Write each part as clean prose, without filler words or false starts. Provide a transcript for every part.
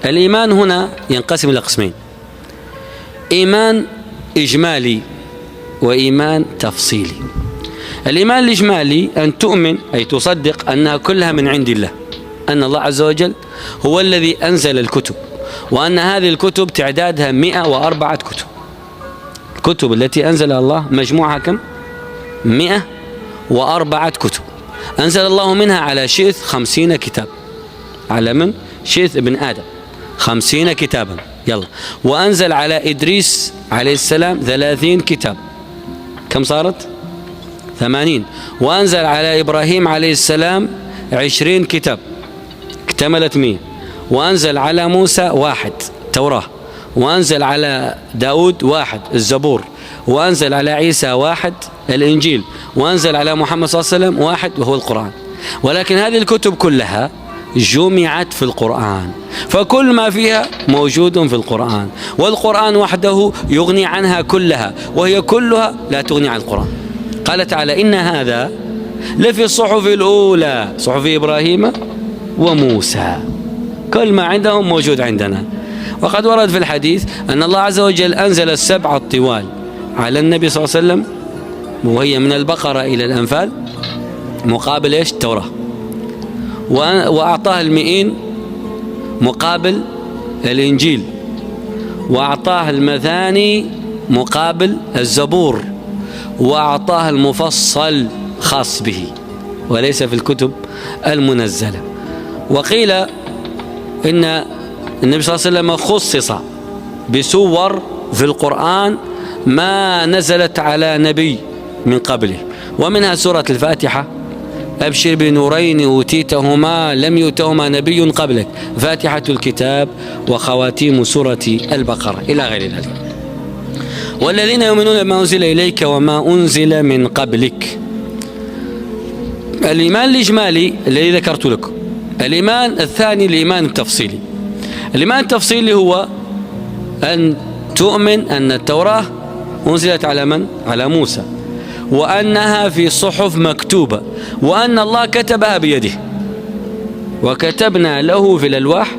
الإيمان هنا ينقسم إلى قسمين: إيمان إجمالي وإيمان تفصيلي. الإيمان الإجمالي أن تؤمن أي تصدق أنها كلها من عند الله، أن الله عز وجل هو الذي أنزل الكتب، وأن هذه الكتب تعدادها 104 كتب. الكتب التي أنزلها الله مجموعها كم؟ 104 كتب. أنزل الله منها على شيث 50 كتاب، على من؟ شيث ابن آدم 50 كتابا. يلا. وأنزل على إدريس عليه السلام 30 كتاب، كم صارت؟ 80. وأنزل على إبراهيم عليه السلام 20 كتاب، اكتملت 100. وأنزل على موسى 1 توراة، وأنزل على داود 1 الزبور، وأنزل على عيسى 1 الإنجيل، وأنزل على محمد صلى الله عليه وسلم 1 وهو القرآن. ولكن هذه الكتب كلها جمعت في القرآن، فكل ما فيها موجود في القرآن، والقرآن وحده يغني عنها كلها، وهي كلها لا تغني عن القرآن. قال تعالى: إن هذا لفي الصحف الأولى، صحف إبراهيم وموسى، كل ما عندهم موجود عندنا. وقد ورد في الحديث أن الله عز وجل أنزل السبع الطوال على النبي صلى الله عليه وسلم، وهي من البقرة إلى الأنفال، مقابل إيش؟ التوراة. وأعطاه 100 مقابل الإنجيل، وأعطاه 200 مقابل الزبور، وأعطاه المفصل خاص به وليس في الكتب المنزلة. وقيل إن النبي صلى الله عليه وسلم خصص بسور في القرآن ما نزلت على نبي من قبله، ومنها سورة الفاتحة: أبشر بنورين أوتيتهما لم يؤتهما نبي قبلك، فاتحة الكتاب، وخواتيم سورة البقرة، إلى غير ذلك. والذين يؤمنون بما أنزل إليك وما أنزل من قبلك. الإيمان الإجمالي الذي ذكرت لكم. الإيمان الثاني الإيمان التفصيلي. الإيمان التفصيلي هو أن تؤمن أن التوراة أنزلت على من؟ على موسى، وأنها في صحف مكتوبة، وأن الله كتبها بيده، وكتبنا له في الألواح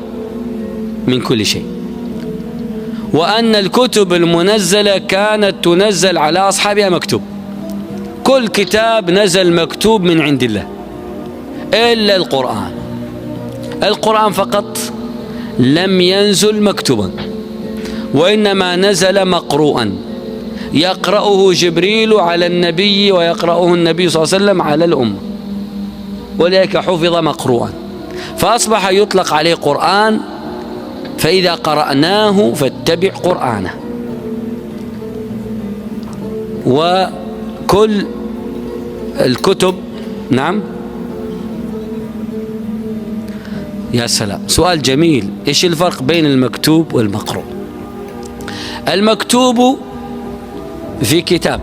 من كل شيء. وأن الكتب المنزلة كانت تنزل على أصحابها مكتوب، كل كتاب نزل مكتوب من عند الله إلا القرآن. القرآن فقط لم ينزل مكتوبا، وإنما نزل مقروءا، يقرأه جبريل على النبي ويقرأه النبي صلى الله عليه وسلم على الأمة، ولذلك حفظ مقروءا، فأصبح يطلق عليه قرآن. فإذا قرأناه فاتبع قرآنه. وكل الكتب، نعم، يا سلام، سؤال جميل. إيش الفرق بين المكتوب والمقروء؟ المكتوب في كتاب